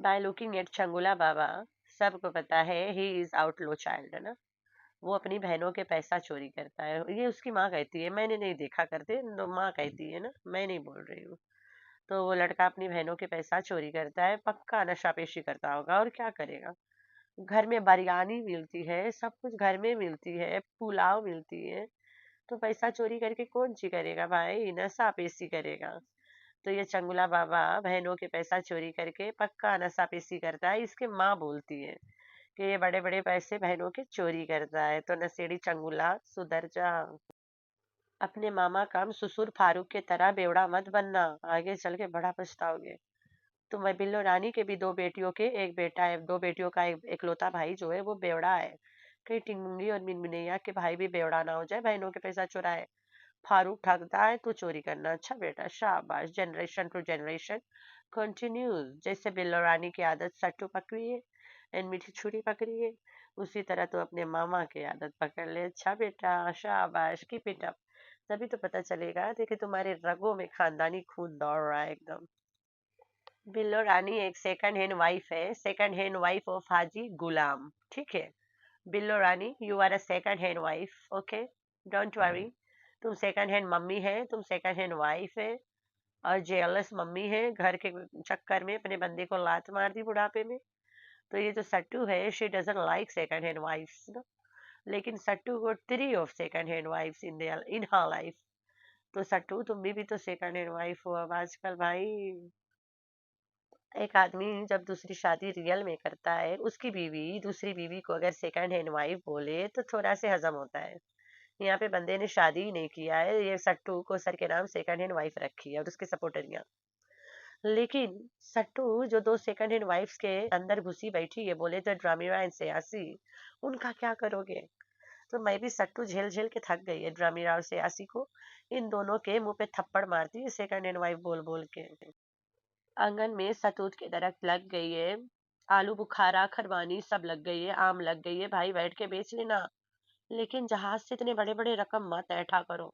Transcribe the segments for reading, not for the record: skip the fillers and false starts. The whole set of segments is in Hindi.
बाय लुकिंग एट चंगुला बाबा, सबको पता है ही इज आउटलो चाइल्ड, है ना। वो अपनी बहनों के पैसा चोरी करता है, ये उसकी माँ कहती है, मैंने नहीं देखा करते तो माँ कहती है ना, मैं नहीं बोल रही हूँ। तो वो लड़का अपनी बहनों के पैसा चोरी करता है, पक्का नशा पेशी करता होगा, और क्या करेगा। घर में बिरयानी मिलती है, सब कुछ घर में मिलती है, पुलाव मिलती है, तो पैसा चोरी करके कौन ची करेगा भाई, नशा पेशी करेगा। तो ये चंगुला बाबा बहनों के पैसा चोरी करके पक्का नशा पेशी करता है, इसके माँ बोलती है कि ये बड़े बड़े पैसे बहनों के चोरी करता है, तो नशेड़ी चंगुला सुधर जा। अपने मामा का ससुर फारूक के तरह बेवड़ा मत बनना, आगे चल के बड़ा पछताओगे। तो मैं बिल्लो रानी के भी दो बेटियों के एक बेटा है, दो बेटियों का एक इकलौता भाई जो है वो बेवड़ा है। कहीं टिंगमुंगी और मिनमिनैया के भाई भी बेवड़ा ना हो जाए, बहनों के पैसा चुराए। फारूक ठगता है तो चोरी करना, अच्छा बेटा शाबाश, जनरेशन टू जनरेशन कंटिन्यूज। जैसे बिल्लो रानी की आदत सट्टू पकड़ी है एंड मीठी छुरी पकड़ी है, उसी तरह तो अपने मामा की आदत पकड़ ले, अच्छा बेटा शाबाश, कीप इट अप। तभी तो पता चलेगा देखिए तुम्हारे रगों में खानदानी खून दौड़ रहा है एकदम। बिल्लो रानी एक सेकंड हैंड वाइफ है, second hand wife of Haji Ghulam, ठीक है। Billo Rani you are a second hand wife, okay, don't worry. तुम सेकंड हैंड मम्मी है, तुम सेकंड हैंड वाइफ है, और जेलस मम्मी है, घर के चक्कर में अपने बंदे को लात मार दी बुढ़ापे में। तो ये जो सट्टू है, she doesn't like second hand wifes ना, लेकिन सट्टू को 3 of second hand wifes in her life. तो सट्टू तुम भी तो सेकंड हैंड वाइफ हो अब आजकल भाई। एक आदमी जब दूसरी शादी रियल में करता है, उसकी बीवी दूसरी बीवी को अगर सेकंड हैंड वाइफ बोले तो थोड़ा से हजम होता है। यहाँ पे बंदे ने शादी ही नहीं किया है, ये सट्टू को सर के नाम सेकंड हैंड वाइफ रखी है और उसके सपोर्टरियां। लेकिन सट्टू जो दो सेकंड हैंड वाइफ्स के अंदर घुसी बैठी है, बोले तो ड्रामीरा एंड सियासी, उनका क्या करोगे। तो मैं भी सट्टू झेल झेल के थक गई है ड्रामीरा और सियासी को, इन दोनों के मुंह पे थप्पड़ मारती है सेकंड हैंड वाइफ बोल बोल के। आंगन में सतूत के दरख्त लग गई है, आलू बुखारा खरवानी सब लग गई है, आम लग गई है, भाई बैठ के बेच लेना। लेकिन जहाज से इतने बड़े बड़े रकम मत ऐठा करो,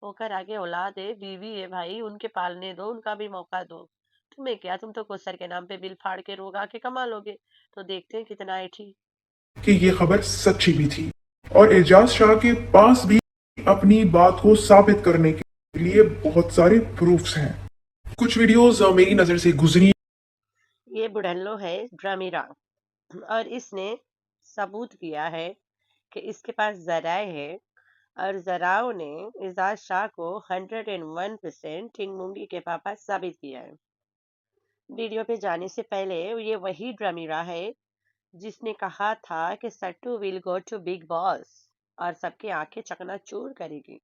होकर आगे औलाद है, बीवी है भाई, उनके पालने दो, उनका भी मौका दो। तुम्हें क्या, तुम तो कोसर के नाम पे बिल फाड़ के रोग आके कमा लोगे। तो देखते हैं कितना ऐठी। कि ये खबर सच्ची भी थी और एजाज शाह के पास भी अपनी बात को साबित करने के लिए बहुत सारे प्रूफ्स हैं। कुछ वीडियोस मेरी नजर से गुजरी। ये बुढ़ल्लो है ड्रामीरा, और इसने सबूत किया है कि इसके पास जराए है, और जराओं ने एजाज शाह को 101% टिंगमुंगी के पापा साबित किया है। वीडियो पे जाने से पहले ये वही ड्रामीरा है जिसने कहा था कि Sattu will go to Bigg Boss और सबकी आंखें चकनाचूर करेगी।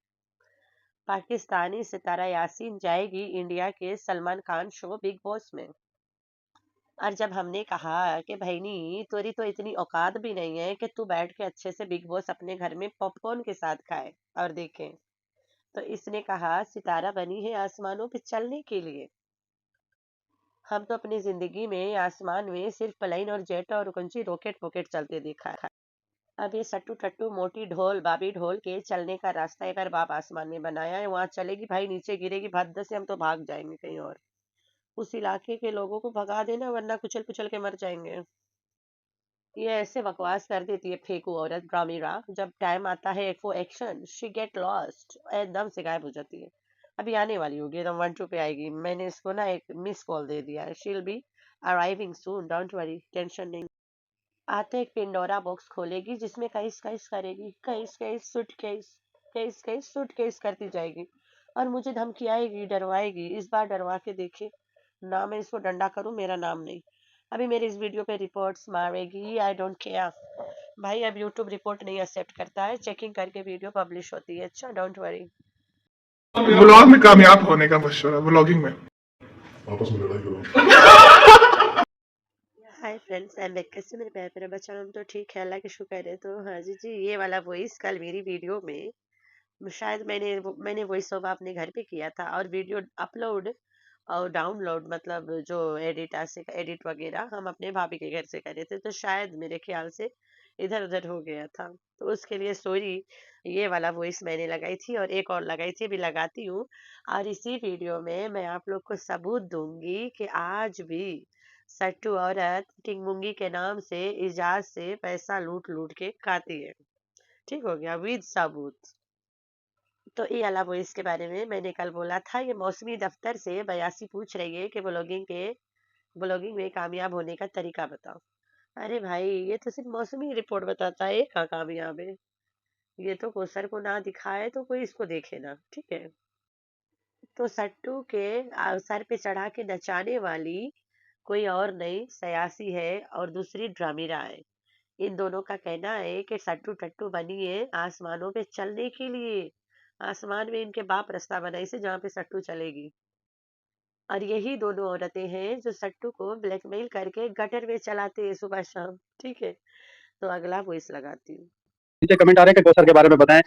पाकिस्तानी सितारा यासीन जाएगी इंडिया के Salman Khan show big boss में। और जब हमने कहा कि बहनी तेरी तो इतनी औकात भी नहीं है कि तू बैठ के अच्छे से बिग बॉस अपने घर में पॉपकॉर्न के साथ खाए और देखे, तो इसने कहा सितारा बनी है आसमानों पे चलने के लिए। हम तो अपनी जिंदगी में आसमान में सिर्फ प्लेन और जेट और कुंची रॉकेट पॉकेट चलते देखा है। अब ये सट्टू टट्टू मोटी ढोल बाबी ढोल के चलने का रास्ता एक बार बाप आसमान में बनाया है, वहां चलेगी भाई, नीचे गिरेगी भद्द से हम तो भाग जाएंगे कहीं और। उस इलाके के लोगों को भगा देना, वरना कुचल कुचल के मर जाएंगे। ये ऐसे बकवास कर देती है फेंकू औरत ग्रामीणा, जब टाइम आता है for action she get lost, एकदम से गायब हो जाती है। अभी आने वाली होगी, एकदम 1-2 पे आएगी, मैंने इसको ना एक मिस कॉल दे दिया है, she'll be arriving soon, don't worry, tension नहीं। आते एक पिंडोरा बॉक्स खोलेगी जिसमें कैस कैस करेगी, कैस कैस सुटकेस, कैस कैस सुटकेस करती जाएगी, और मुझे धमकियाएगी डरवाएगी। इस बार डरवा के देखे ना, मैं इसको डंडा करूं, मेरा नाम नहीं। अभी मेरे इस वीडियो पे रिपोर्ट्स मारेगी, आई डोंट केयर भाई, अब यूट्यूब रिपोर्ट नहीं एक्सेप्ट करता है, चेकिंग करके वीडियो पब्लिश होती है, अच्छा डोंट वरी। व्लॉग में कामयाब होने का मशवरा, व्लॉगिंग में आपस में लड़ाई करो। Hi friends, I am back. कैसे मेरे प्यारे प्यारे बच्चा, हम तो ठीक है, अल्लाह के शुक्र है। तो हाँ जी जी, ये वाला वॉइस कल मेरी वीडियो में शायद मैंने वॉइस ओवर अपने घर पे किया था, और वीडियो अपलोड और डाउनलोड मतलब जो एडिट वगैरह हम अपने भाभी के घर से करे थे, तो शायद मेरे ख्याल से इधर उधर हो गया था। तो उसके लिए सॉरी, ये वाला वॉइस मैंने लगाई थी और एक और लगाई थी, अभी लगाती हूँ। और इसी वीडियो में मैं आप लोग को सबूत दूंगी कि आज भी सट्टू औरत टिंगमुंगी के नाम से इजाज से पैसा लूट लूट के खाती है। ठीक हो गया, विद सबूत। तो ये अला वॉइस के बारे में मैंने कल बोला था, ये मौसमी दफ्तर से बयासी पूछ रही है कि ब्लॉगिंग में कामयाब होने का तरीका बताओ। अरे भाई, ये तो सिर्फ मौसमी रिपोर्ट बताता है, ये कहाँ कामयाब है। ये तो कोसर को ना दिखाए तो कोई इसको देखे ना, ठीक है। तो सट्टू के सर पे चढ़ा के नचाने वाली कोई और नहीं सयासी है और दूसरी ड्रामीरा है। इन दोनों का कहना है कि सट्टू टट्टू बनी है आसमानों पे चलने के लिए। आसमान में इनके बाप रास्ता बनाई से जहाँ पे सट्टू चलेगी। और यही दोनों औरतें हैं जो सट्टू को ब्लैकमेल करके गटर में चलाते हैं सुबह शाम, ठीक है। तो अगला वॉइस लगाती हूँ। नीचे कमेंट आ रहे हैं कि कौसर के बारे में बताएं।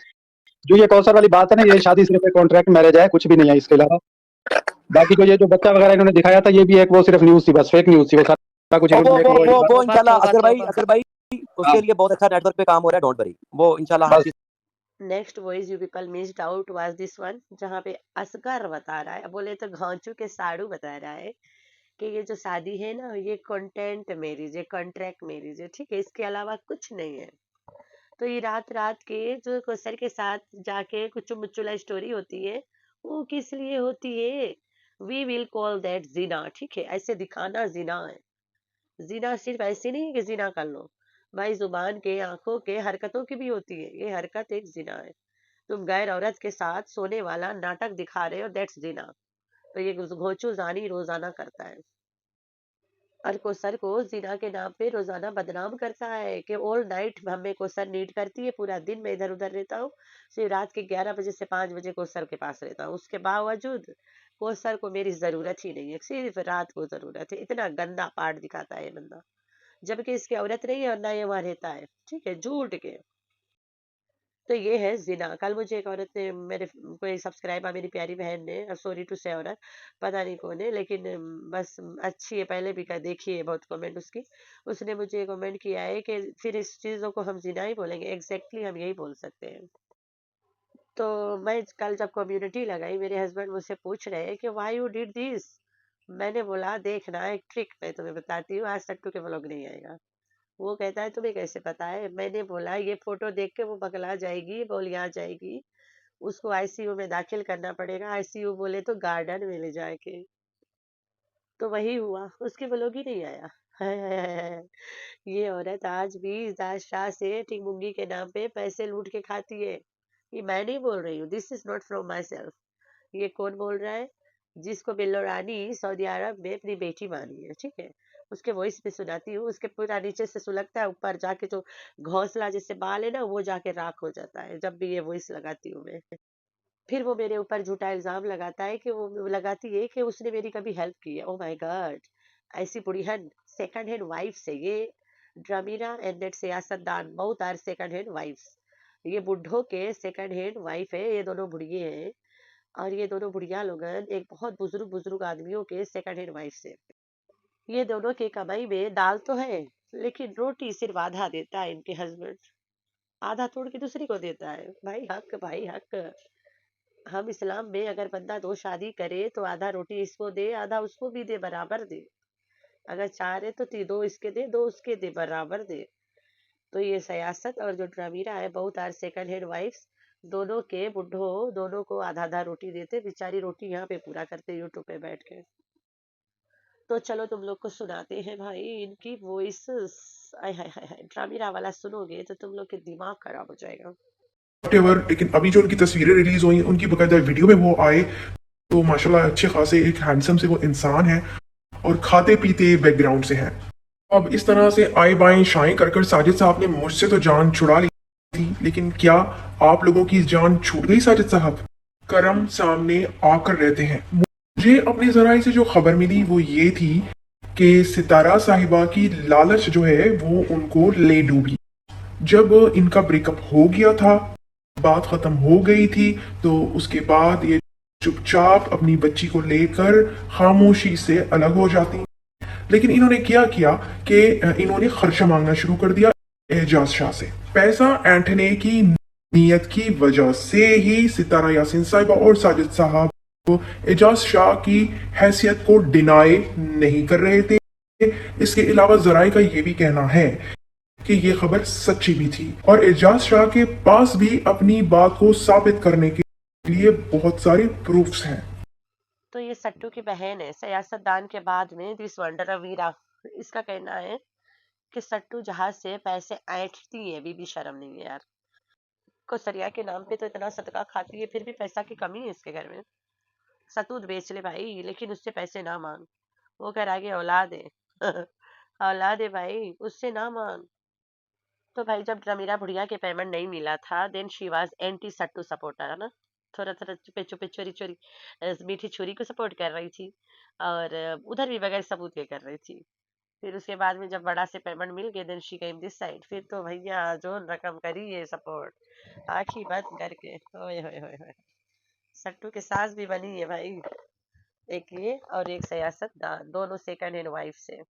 जो ये कौसर वाली बात है ना, ये शादी सिर्फ एक कॉन्ट्रैक्ट मैरिज है, कुछ भी नहीं है इसके अलावा। बाकी जो ये जो बच्चा वगैरह इन्होंने दिखाया था, ये भी एक वो सिर्फ न्यूज थी, बस फेक न्यूज थी। वो सारा कुछ वो इंशाल्लाह तौबा, अजहर भाई तौबा। उसके लिए बहुत अच्छा नेटवर्क पे काम हो रहा है, डोंट वरी। वो इंशाल्लाह बस next voice you people missed out was this one, जहाँ पे असगर बता रहा है, बोले तो घांचू के साड़ू बता रहा है कि ये जो शादी है ना, ये कंटेंट मैरिज है, कॉन्ट्रैक्ट मैरिज है, ठीक है। इसके अलावा कुछ नहीं है। तो ये रात रात के जो कोसर के साथ जाके कुछ मुच्चुला स्टोरी होती है, वो किस लिए होती है? वी विल कॉल दैट जिना, ठीक है। ऐसे दिखाना जिना है। जिना सिर्फ ऐसे नहीं है कि जिना कर लो भाई, जुबान के, आंखों के, हरकतों की भी होती है। ये हरकत एक जिना है। तुम गैर औरत के साथ सोने वाला नाटक दिखा रहे हो, दैट्स जिना। तो ये घोचू जानी रोजाना करता है और कोसर को जिना के नाम पे रोजाना बदनाम करता है कि ऑल नाइट हमें कोसर नीड करती है, पूरा दिन मैं इधर उधर रहता हूँ, सिर्फ रात के 11 बजे से 5 बजे कोसर के पास रहता हूँ। उसके बावजूद कोसर को मेरी जरूरत ही नहीं है, सिर्फ रात को जरूरत है। इतना गंदा पार्ट दिखाता है ये बंदा, जबकि इसकी औरत नहीं है और ना ये वहां रहता है, ठीक है, झूठ के। तो ये है जिना। कल मुझे एक औरत ने, मेरे कोई सब्सक्राइबर, मेरी प्यारी बहन ने, सॉरी टू से औरत, पता नहीं कौन है, लेकिन बस अच्छी है, पहले भी देखी है बहुत कमेंट उसकी। उसने मुझे कमेंट किया है कि फिर इस चीजों को हम जिना ही बोलेंगे। एग्जैक्टली हम यही बोल सकते हैं। तो मैं कल जब कम्युनिटी लगाई, मेरे हस्बैंड मुझसे पूछ रहे हैं कि व्हाई यू डिड दिस। मैंने बोला देखना, एक ट्रिक मैं तुम्हें बताती हूँ, आज तक के व्लॉग नहीं आएगा। वो कहता है तुम्हें कैसे पता है? मैंने बोला ये फोटो देख के वो पगला जाएगी, बोलिया जाएगी, उसको आईसीयू में दाखिल करना पड़ेगा। आईसीयू बोले तो गार्डन में ले जाके। तो वही हुआ, उसके व्लॉग ही नहीं आया। हाय हाय हाय हाय। ये औरत आज भी इजाज शाह से टिंगमुंगी के नाम पे पैसे लूट के खाती है। ये मैं नहीं बोल रही हूँ, this is not from my self. ये कौन बोल रहा है? जिसको बिल्लो रानी सऊदी अरब में अपनी बेटी मानी है, ठीक है। उसके वॉइस पे सुनाती हूँ। उसके पूरा नीचे से सुलगता है, ऊपर जाके जो घोंसला जैसे बाल है ना, वो जाके राख हो जाता है जब भी ये वॉइस लगाती हूँ मैं। फिर वो मेरे ऊपर झूठा इल्जाम लगाता है कि वो लगाती है कि उसने मेरी कभी हेल्प की है। ओ माय गॉड, ऐसी बुढ़ियन सेकंड हैंड वाइफ्स है ये। ड्रामीरा एंड दैट सियासतदान both are second hand wifes. ये बुढ़ों के सेकंड हैंड वाइफ है, ये दोनों बुढ़िए हैं। और ये दोनों बुढ़िया लोगन एक बहुत बुजुर्ग बुजुर्ग आदमियों के सेकंड हैंड वाइफ से। ये दोनों की कमाई में दाल तो है, लेकिन रोटी सिर्फ आधा देता है इनके हस्बैंड, आधा तोड़ के दूसरी को देता है। भाई हक, भाई हक। हम इस्लाम में अगर बंदा दो शादी करे तो आधा रोटी इसको दे, आधा उसको भी दे, बराबर दे। अगर चार है तो दो इसके दे, दो उसके दे, बराबर दे। तो ये सियासत और जो ड्रामीरा है, बहुत आर सेकंड हैंड वाइफ्स, दोनों के बुढ़ो दोनों को आधा आधा रोटी देते, बेचारी रोटी यहाँ पे पूरा करते यूट्यूब पे बैठ के। तो चलो तुम लोग को सुनाते हैं भाई इनकी वॉइस। हाय हाय हाय हाय, ड्रामीरा वाला सुनोगे तो तुम लोग के दिमाग खराब हो जाएगा। Whatever, लेकिन अभी जो उनकी तस्वीरें रिलीज हुई उनकी बकायदा वीडियो में वो आए, तो माशाल्लाह अच्छे खासे एक हैंडसम से वो इंसान है और खाते पीते बैकग्राउंड से हैं। अब इस तरह से आए बाएं शाएं कर कर साजिद साहब ने मुझसे तो जान छुड़ा ली थी, लेकिन क्या आप लोगों की जान छूट गई साजिद साहब? करम सामने आकर रहते हैं। मुझे अपने जराए से जो खबर मिली वो ये थी कि सितारा साहिबा की लालच जो है वो उनको ले डूबी। जब इनका ब्रेकअप हो गया था, बात खत्म हो गई थी, तो उसके बाद ये चुपचाप अपनी बच्ची को लेकर खामोशी से अलग हो जाती। लेकिन इन्होंने क्या किया कि इन्होंने खर्चा मांगना शुरू कर दिया एजाज शाह से। पैसा ऐंठने की नीयत की वजह से ही सितारा यासीन साहिबा और साजिद साहब एजाज शाह की हैसियत को डिनाई नहीं कर रहे थे। इसके अलावा जराए का ये भी कहना है कि ये खबर सच्ची भी थी और एजाज शाह के पास भी अपनी बात को साबित करने के लिए बहुत सारे प्रूफ्स हैं। तो ये सट्टू की बहन है सियासतदान के बाद में दिस वंडर वीरा। इसका कहना है कि सट्टू जहाज से पैसे ऐंठती है, अभी भी शर्म नहीं है यार। कोसरिया के नाम पे तो इतना सदका खाती है, फिर भी पैसा की कमी है इसके घर में। सतूत बेच ले भाई, लेकिन उससे पैसे ना मांग। वो कह रहा है कि औलाद है औलाद है भाई, उससे ना मांग। तो भाई जब रमीला बुढ़िया के पेमेंट नहीं मिला था, then she was anti Sattu supporter है ना। थोड़ा थोड़ा चुपे चुपे चोरी चोरी मीठी छोरी को सपोर्ट कर रही थी, और उधर भी बगैर सबूत के कर रही थी। फिर उसके बाद में जब बड़ा से पेमेंट मिल गए, then she came this side. फिर तो भैया जो रकम करी है सपोर्ट आंखी बंद करके। ओए होए होए होए, सट्टू के सास भी बनी है भाई, एक ये और एक सियासतदान, दोनों सेकंड हैंड वाइफ से।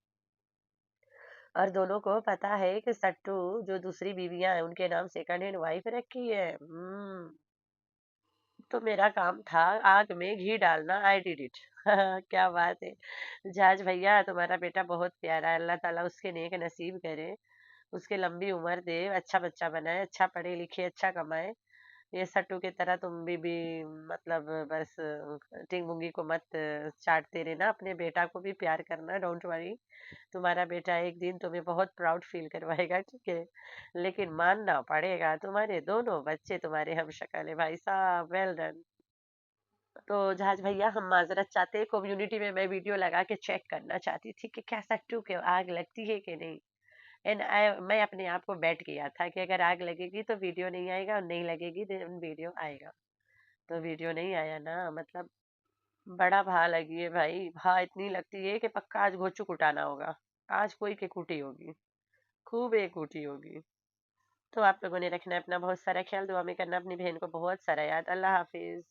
और दोनों को पता है कि सट्टू जो दूसरी बीवियां हैं उनके नाम सेकंड हैंड वाइफ रखी है। तो मेरा काम था आग में घी डालना, आई डिड इट क्या बात है। जहाज भैया तुम्हारा बेटा बहुत प्यारा है, अल्लाह ताला उसके नेक नसीब करे, उसके लंबी उम्र दे, अच्छा बच्चा बनाए, अच्छा पढ़े लिखे, अच्छा कमाए। ये सट्टू की तरह तुम भी मतलब बस टिंग मुंगी को मत चाटते रहना, अपने बेटा को भी प्यार करना, डोंट वरी। तुम्हारा बेटा एक दिन तुम्हें बहुत प्राउड फील करवाएगा, ठीक है। लेकिन मानना पड़ेगा, तुम्हारे दोनों बच्चे तुम्हारे हम शक्ल है भाई साहब, वेल डन। तो जहाज भैया हम माजरत चाहते हैं, कम्युनिटी में मैं वीडियो लगा के चेक करना चाहती थी कि क्या सट्टू के आग लगती है कि नहीं। एंड मैं अपने आप को बेट किया था कि अगर आग लगेगी तो वीडियो नहीं आएगा, और नहीं लगेगी देन वीडियो आएगा। तो वीडियो नहीं आया ना, मतलब बड़ा भा लगी है भाई, भा इतनी लगती है कि पक्का आज घोचू कुटाना होगा। आज कोई के कुटी होगी, खूब एक कुटी होगी। तो आप लोगों ने रखना है अपना बहुत सारा ख्याल, दुआ में करना अपनी बहन को बहुत सारा याद। अल्लाह हाफिज।